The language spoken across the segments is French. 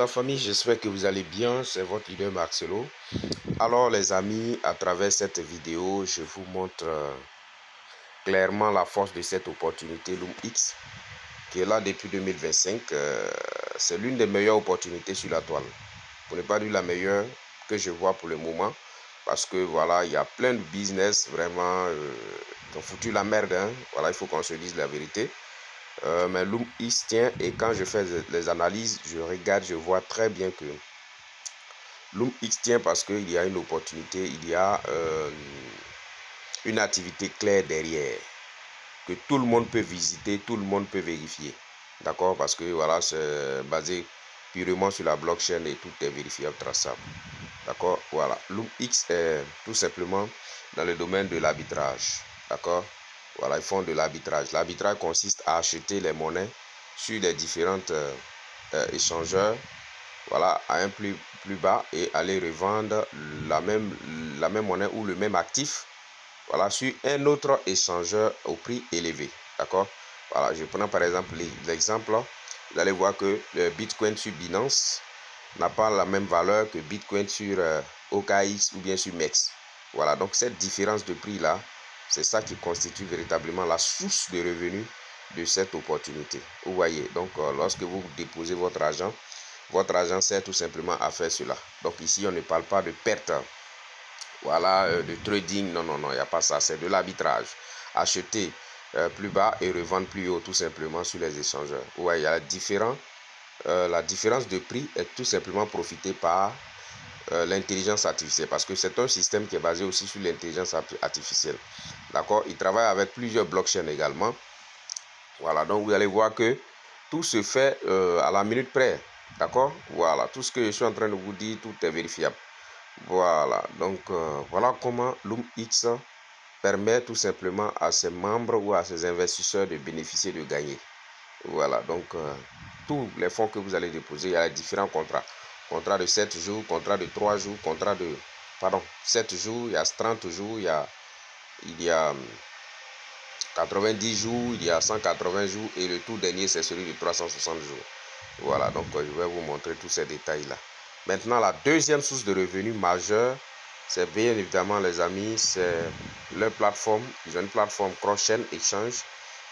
la famille, j'espère que vous allez bien, c'est votre leader Marcelo. Alors les amis, à travers cette vidéo, je vous montre clairement la force de cette opportunité Loom X qui est là depuis 2025. C'est l'une des meilleures opportunités sur la toile. Pour ne pas dire la meilleure que je vois pour le moment, parce que voilà, il y a plein de business vraiment qui ont foutu la merde. Voilà, il faut qu'on se dise la vérité. Mais Loom X tient, et quand je fais les analyses, je regarde, je vois très bien que Loom X tient parce qu'il y a une opportunité, il y a une activité claire derrière, que tout le monde peut visiter, tout le monde peut vérifier. D'accord? Parce que voilà, c'est basé purement sur la blockchain et tout est vérifiable, traçable. D'accord? Voilà. Loom X est tout simplement dans le domaine de l'arbitrage. D'accord? Voilà, ils font de l'arbitrage. L'arbitrage consiste à acheter les monnaies sur les différentes échangeurs, voilà, à un plus bas, et aller revendre la même monnaie ou le même actif, voilà, sur un autre échangeur au prix élevé. D'accord? Voilà, je prends par exemple l'exemple. Vous allez voir que le Bitcoin sur Binance n'a pas la même valeur que Bitcoin sur OKX ou bien sur MEX. Voilà, donc cette différence de prix là, c'est ça qui constitue véritablement la source de revenus de cette opportunité. Vous voyez, donc lorsque vous déposez votre argent sert tout simplement à faire cela. Donc ici, on ne parle pas de perte, voilà, de trading. Non, non, non, il n'y a pas ça. C'est de l'arbitrage. Acheter plus bas et revendre plus haut, tout simplement, sur les échangeurs. Vous voyez, il y a la différence de prix est tout simplement profitée par l'intelligence artificielle, parce que c'est un système qui est basé aussi sur l'intelligence artificielle. D'accord? Il travaille avec plusieurs blockchains également. Voilà, donc vous allez voir que tout se fait à la minute près. D'accord? Voilà, tout ce que je suis en train de vous dire, tout est vérifiable. Voilà, donc voilà comment Loom X permet tout simplement à ses membres ou à ses investisseurs de bénéficier, de gagner. Voilà, donc tous les fonds que vous allez déposer, il y a différents contrats. Contrat de 7 jours, contrat de 3 jours, contrat de... Pardon, 7 jours, il y a 30 jours, il y a 90 jours, il y a 180 jours, et le tout dernier, c'est celui de 360 jours. Voilà, donc je vais vous montrer tous ces détails-là. Maintenant, la deuxième source de revenus majeure, c'est bien évidemment, les amis, c'est leur plateforme. Ils ont une plateforme Cross-Chain Exchange.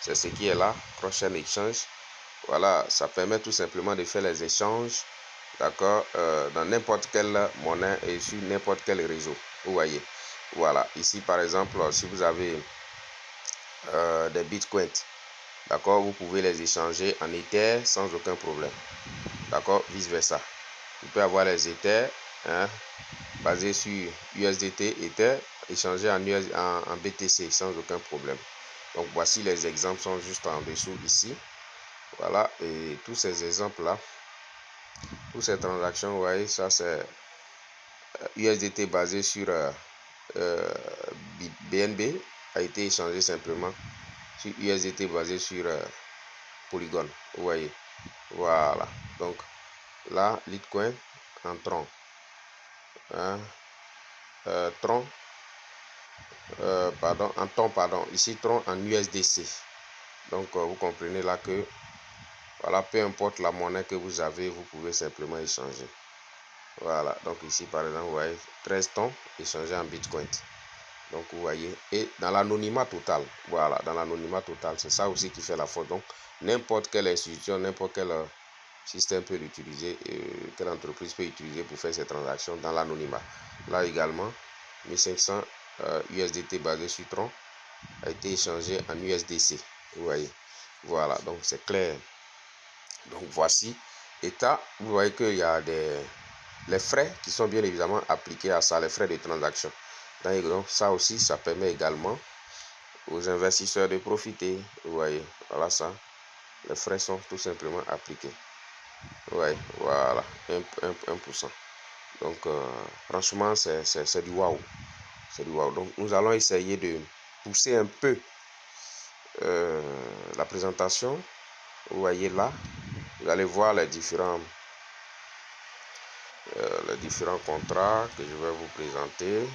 C'est ce qui est là, Cross-Chain Exchange. Voilà, ça permet tout simplement de faire les échanges, d'accord, dans n'importe quelle monnaie et sur n'importe quel réseau. Vous voyez, voilà, ici par exemple, si vous avez des bitcoins, d'accord, vous pouvez les échanger en Ether sans aucun problème. D'accord, vice versa. Vous pouvez avoir les Ether basés sur USDT, Ether, échangés en BTC sans aucun problème. Donc voici les exemples, sont juste en dessous ici. Voilà, et tous ces exemples là, toutes ces transactions, vous voyez, ça c'est USDT basé sur BNB, a été échangé simplement sur USDT basé sur Polygon. Vous voyez, voilà, donc là Litecoin en Tron, Tron, pardon, en Ton, pardon, ici Tron en USDC. Donc vous comprenez là que voilà, peu importe la monnaie que vous avez, vous pouvez simplement échanger. Voilà, donc ici par exemple, vous voyez 13 tons échangés en Bitcoin. Donc vous voyez, et dans l'anonymat total, voilà, dans l'anonymat total, c'est ça aussi qui fait la faute. Donc n'importe quelle institution, n'importe quel système peut l'utiliser, quelle entreprise peut utiliser pour faire ces transactions dans l'anonymat. Là également, 1500 USDT basé sur Tron a été échangé en USDC. Vous voyez, voilà, donc c'est clair. Donc voici, état, vous voyez qu'il y a les frais qui sont bien évidemment appliqués à ça, les frais de transaction. Donc ça aussi, ça permet également aux investisseurs de profiter. Vous voyez, voilà ça, les frais sont tout simplement appliqués. Ouais, voilà, 1%. Donc franchement, c'est du waouh. C'est du waouh. Donc nous allons essayer de pousser un peu la présentation. Vous voyez là, vous allez voir les différents contrats que je vais vous présenter.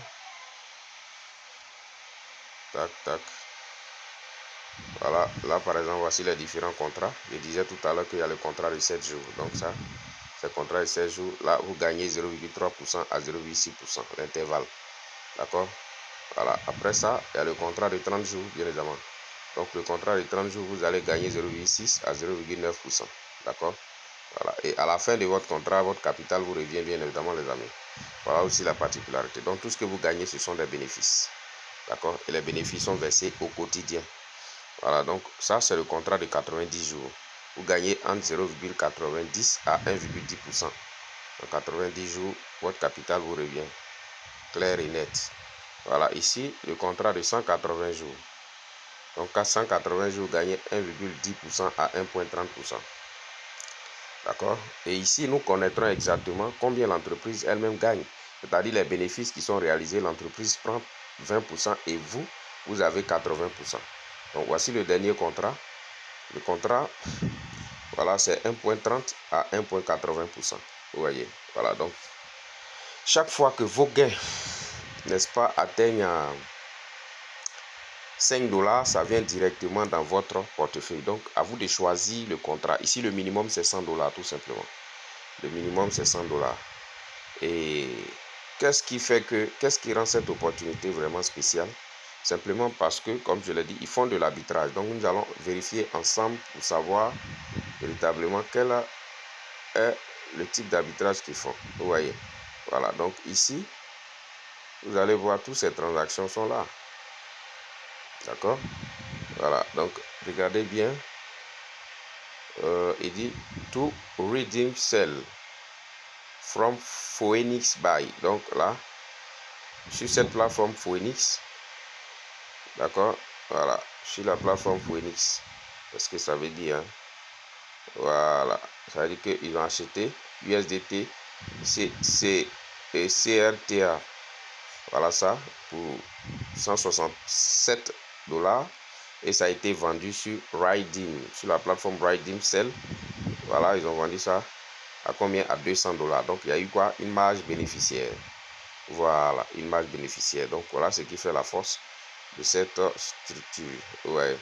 Tac, tac. Voilà, là par exemple, voici les différents contrats. Je disais tout à l'heure qu'il y a le contrat de 7 jours. Donc ça, les contrats de 16 jours, là, vous gagnez 0,3% à 0,6%, l'intervalle. D'accord? Voilà. Après ça, il y a le contrat de 30 jours, bien évidemment. Donc, le contrat de 30 jours, vous allez gagner 0,6 à 0,9%. D'accord? Voilà. Et à la fin de votre contrat, votre capital vous revient, bien évidemment, les amis. Voilà aussi la particularité. Donc, tout ce que vous gagnez, ce sont des bénéfices. D'accord? Et les bénéfices sont versés au quotidien. Voilà. Donc, ça, c'est le contrat de 90 jours. Vous gagnez entre 0,90 à 1,10%. En 90 jours, votre capital vous revient clair et net. Voilà, ici, le contrat de 180 jours. Donc, à 180 jours, vous gagnez 1,10% à 1,30%. D'accord? Et ici, nous connaîtrons exactement combien l'entreprise elle-même gagne. C'est-à-dire les bénéfices qui sont réalisés, l'entreprise prend 20% et vous avez 80%. Donc, voici le dernier contrat. Le contrat, voilà, c'est 1,30 à 1,80%. Vous voyez, voilà, donc, chaque fois que vos gains, n'est-ce pas, atteignent 5 $, ça vient directement dans votre portefeuille. Donc, à vous de choisir le contrat. Ici, le minimum, c'est 100 $, tout simplement. Le minimum, c'est 100 $. Et qu'est-ce qui rend cette opportunité vraiment spéciale? Simplement parce que, comme je l'ai dit, ils font de l'arbitrage. Donc, nous allons vérifier ensemble pour savoir véritablement quel est le type d'arbitrage qu'ils font. Vous voyez. Voilà. Donc, ici, vous allez voir, toutes ces transactions sont là. D'accord? Voilà. Donc, regardez bien. Il dit to redeem sell from Phoenix Buy. Donc là, sur cette plateforme Phoenix, d'accord, voilà, sur la plateforme Phoenix, parce que ça veut dire, hein, voilà, ça veut dire qu'ils ont acheté USDT, C et CRTA, voilà ça, pour 167 $, et ça a été vendu sur Redeem, sur la plateforme Redeem Sell. Voilà, ils ont vendu ça à combien? À 200 $. Donc, il y a eu quoi? Une marge bénéficiaire. Voilà, une marge bénéficiaire. Donc, voilà ce qui fait la force de cette structure. Ouais.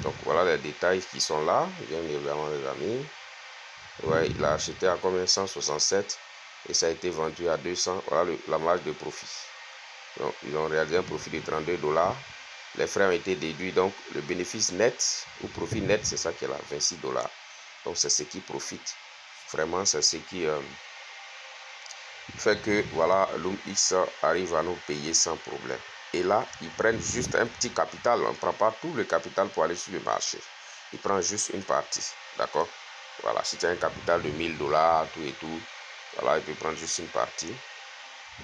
Donc, voilà les détails qui sont là, bien évidemment, les amis. Ouais, il a acheté à combien? 167 et ça a été vendu à 200. Voilà la marge de profit. Donc, ils ont réalisé un profit de 32 $. Les frais ont été déduits. Donc, le bénéfice net ou profit net, c'est ça qui est là, 26 $. Donc, c'est ce qui profite. Vraiment, c'est ce qui fait que, voilà, LoomX arrive à nous payer sans problème. Et là, ils prennent juste un petit capital. On ne prend pas tout le capital pour aller sur le marché. Ils prennent juste une partie. D'accord? Voilà, si tu as un capital de 1000 $, tout et tout, voilà, il peut prendre juste une partie.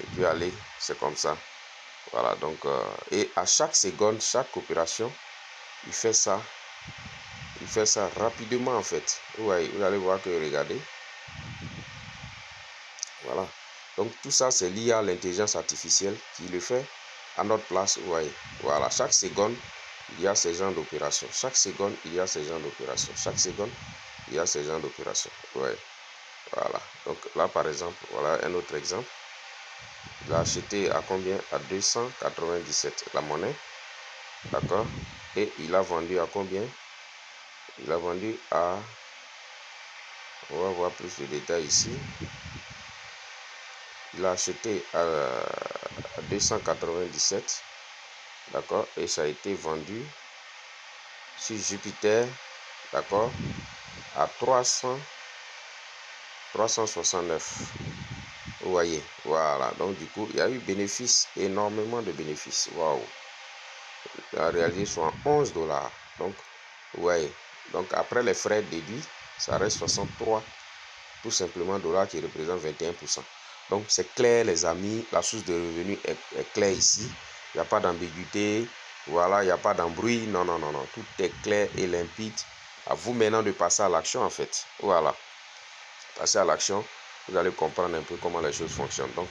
Et puis aller, c'est comme ça. Voilà, donc, et à chaque seconde, chaque opération, il fait ça rapidement en fait. Ouais, vous allez voir que, regardez. Voilà. Donc tout ça, c'est lié à l'intelligence artificielle qui le fait à notre place. Ouais. Voilà. Chaque seconde, il y a ces genres d'opérations. Chaque seconde, il y a ces genres d'opérations. Chaque seconde, il y a ces genres d'opérations. Ouais. Voilà. Donc là, par exemple, voilà un autre exemple. Il a acheté à combien? À 297 la monnaie. D'accord. Et il a vendu à combien? Il a vendu à... On va voir plus de détails ici. Il a acheté à 297. D'accord. Et ça a été vendu sur Jupiter. D'accord. À 369. Vous voyez. Voilà. Donc du coup, il y a eu bénéfice. Énormément de bénéfices. Waouh. Il a réalisé soit 11 $. Donc, vous voyez. Donc après les frais déduits, ça reste 63 tout simplement dollars qui représente 21%. Donc c'est clair les amis, la source de revenus est claire ici. Il n'y a pas d'ambiguïté, voilà, il n'y a pas d'embrouille, non, non, non, non. Tout est clair et limpide. À vous maintenant de passer à l'action en fait. Voilà. Passer à l'action, vous allez comprendre un peu comment les choses fonctionnent. Donc,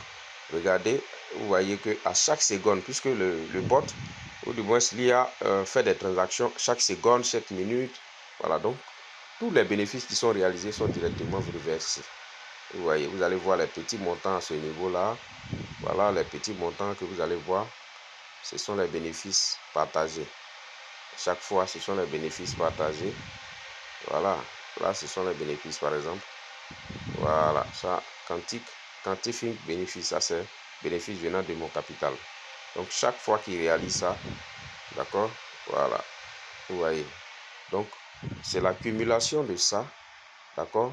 regardez, vous voyez que à chaque seconde, puisque le bot, ou du moins l'IA fait des transactions chaque seconde, chaque minute, voilà, donc tous les bénéfices qui sont réalisés sont directement reversés. Vous voyez, vous allez voir les petits montants à ce niveau-là. Voilà les petits montants que vous allez voir. Ce sont les bénéfices partagés. Chaque fois, ce sont les bénéfices partagés. Voilà, là, ce sont les bénéfices, par exemple. Voilà, ça, quantifying bénéfice, ça c'est bénéfice venant de mon capital. Donc chaque fois qu'il réalise ça, d'accord, voilà, vous voyez. Donc c'est l'accumulation de ça, d'accord.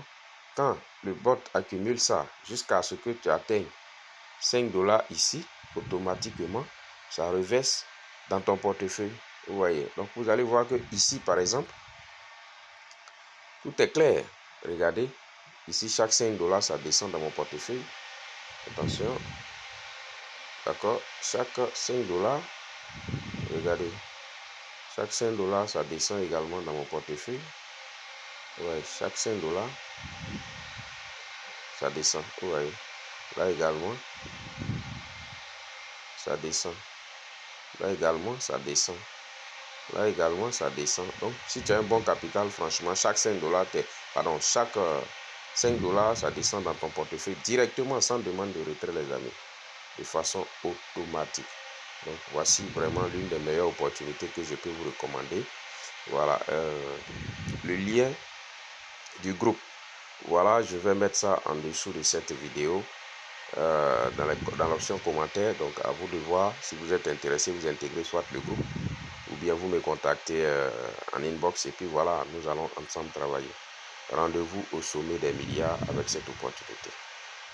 Quand le bot accumule ça jusqu'à ce que tu atteignes 5 $ ici, automatiquement, ça reverse dans ton portefeuille. Vous voyez. Donc vous allez voir que ici, par exemple, tout est clair. Regardez, ici, chaque 5 $, ça descend dans mon portefeuille. Attention. D'accord. Chaque 5 $, regardez. Chaque 5 $, ça descend également dans mon portefeuille. Ouais, chaque 5 $, ça descend. Vous voyez. Là également, ça descend. Là également, ça descend. Là également, ça descend. Donc, si tu as un bon capital, franchement, chaque 5 $, chaque 5 $, ça descend dans ton portefeuille directement sans demande de retrait, les amis, de façon automatique. Donc, voici vraiment l'une des meilleures opportunités que je peux vous recommander. Voilà, le lien du groupe. Voilà, je vais mettre ça en dessous de cette vidéo. Dans l'option commentaire. Donc à vous de voir si vous êtes intéressé, vous intégrez soit le groupe ou bien vous me contactez en inbox et puis voilà, nous allons ensemble travailler. Rendez-vous au sommet des milliards avec cette opportunité.